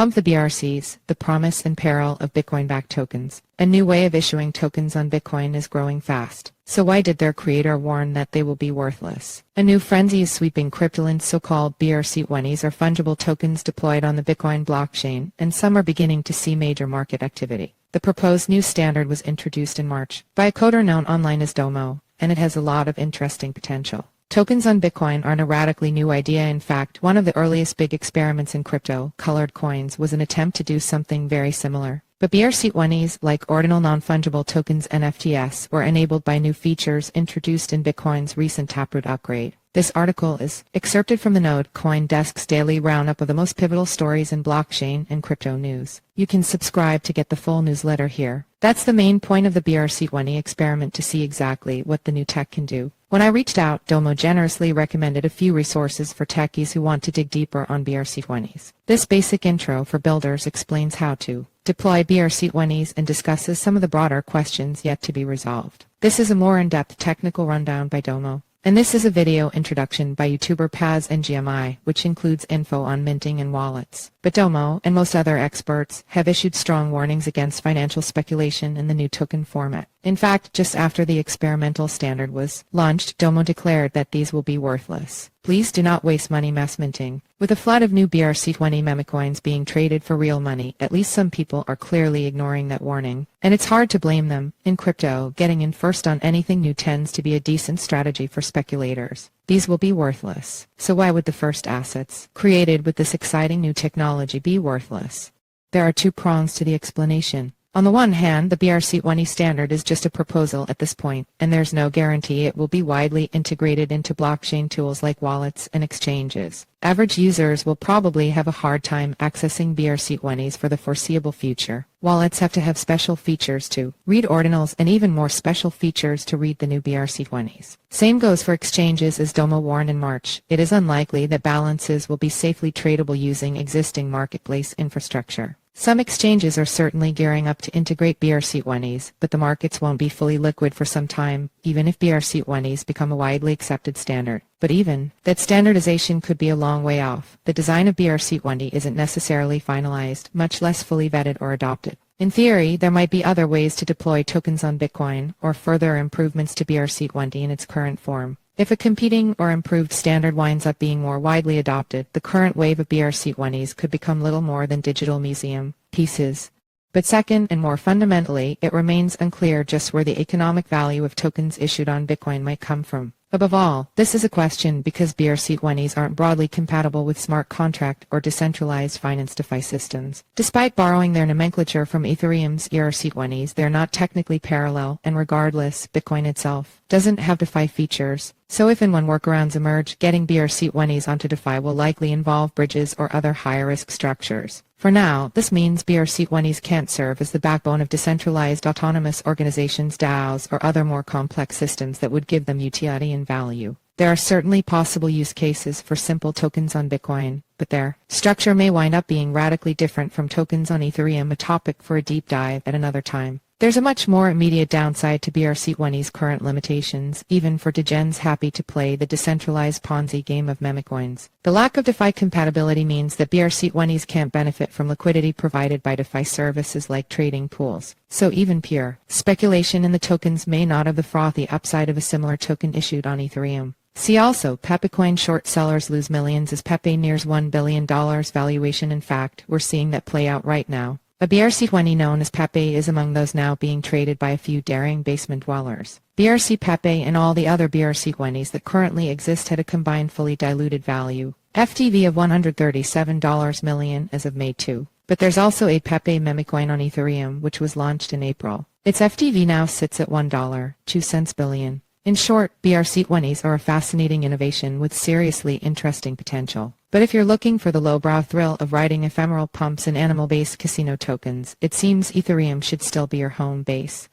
Pump the BRCs, the promise and peril of Bitcoin-backed tokens. A new way of issuing tokens on Bitcoin is growing fast. So why did their creator warn that they will be worthless? A new frenzy is sweeping cryptoland. So-called BRC-20s are fungible tokens deployed on the Bitcoin blockchain, and some are beginning to see major market activity. The proposed new standard was introduced in March by a coder known online as Domo, and it has a lot of interesting potential. Tokens on Bitcoin aren't a radically new idea. In fact, one of the earliest big experiments in crypto, colored coins, was an attempt to do something very similar. But BRC-20s, like Ordinal non-fungible tokens NFTs, were enabled by new features introduced in Bitcoin's recent Taproot upgrade. This article is excerpted from the Node CoinDesk's daily roundup of the most pivotal stories in blockchain and crypto news. You can subscribe to get the full newsletter here. That's the main point of the BRC-20 experiment, to see exactly what the new tech can do. When I reached out, Domo generously recommended a few resources for techies who want to dig deeper on BRC-20s. This basic intro for builders explains how to deploy BRC-20s and discusses some of the broader questions yet to be resolved. This is a more in-depth technical rundown by Domo. And this is a video introduction by YouTuber pazNGMI, which includes info on minting and wallets. But Domo, and most other experts, have issued strong warnings against financial speculation in the new token format. In fact, just after the experimental standard was launched, Domo declared that these will be worthless. Please do not waste money mass minting. With a flood of new BRC-20 meme coins being traded for real money, at least some people are clearly ignoring that warning. And it's hard to blame them. In crypto, getting in first on anything new tends to be a decent strategy for speculators. These will be worthless. So why would the first assets created with this exciting new technology be worthless? There are two prongs to the explanation. On the one hand, the BRC-20 standard is just a proposal at this point, and there's no guarantee it will be widely integrated into blockchain tools like wallets and exchanges. Average users will probably have a hard time accessing BRC-20s for the foreseeable future. Wallets have to have special features to read ordinals, and even more special features to read the new BRC-20s. Same goes for exchanges. As Domo warned in March, it is unlikely that balances will be safely tradable using existing marketplace infrastructure. Some exchanges are certainly gearing up to integrate BRC-20s, but the markets won't be fully liquid for some time, even if BRC-20s become a widely accepted standard. But even that standardization could be a long way off. The design of BRC-20 isn't necessarily finalized, much less fully vetted or adopted. In theory, there might be other ways to deploy tokens on Bitcoin, or further improvements to BRC-20 in its current form. If a competing or improved standard winds up being more widely adopted, the current wave of BRC-20s could become little more than digital museum pieces. But second, and more fundamentally, it remains unclear just where the economic value of tokens issued on Bitcoin might come from. Above all, this is a question because BRC-20s aren't broadly compatible with smart contract or decentralized finance DeFi systems. Despite borrowing their nomenclature from Ethereum's BRC-20s, they're not technically parallel, and regardless, Bitcoin itself doesn't have DeFi features. So if and when workarounds emerge, getting BRC-20s onto DeFi will likely involve bridges or other higher-risk structures. For now, this means BRC-20s can't serve as the backbone of decentralized autonomous organizations, DAOs, or other more complex systems that would give them utility and value. There are certainly possible use cases for simple tokens on Bitcoin, but their structure may wind up being radically different from tokens on Ethereum, a topic for a deep dive at another time. There's a much more immediate downside to BRC-20's current limitations, even for degens happy to play the decentralized Ponzi game of meme coins. The lack of DeFi compatibility means that BRC-20s can't benefit from liquidity provided by DeFi services like trading pools. So even pure speculation in the tokens may not have the frothy upside of a similar token issued on Ethereum. See also, Pepecoin short sellers lose millions as Pepe nears $1 billion valuation. In fact, we're seeing that play out right now. A BRC-20 known as Pepe is among those now being traded by a few daring basement dwellers. BRC Pepe and all the other BRC-20s that currently exist had a combined fully diluted value, FTV, of $137 million as of May 2. But there's also a Pepe meme coin on Ethereum, which was launched in April. Its FTV now sits at $1.02 billion. In short, BRC-20s are a fascinating innovation with seriously interesting potential. But if you're looking for the lowbrow thrill of riding ephemeral pumps and animal-based casino tokens, it seems Ethereum should still be your home base.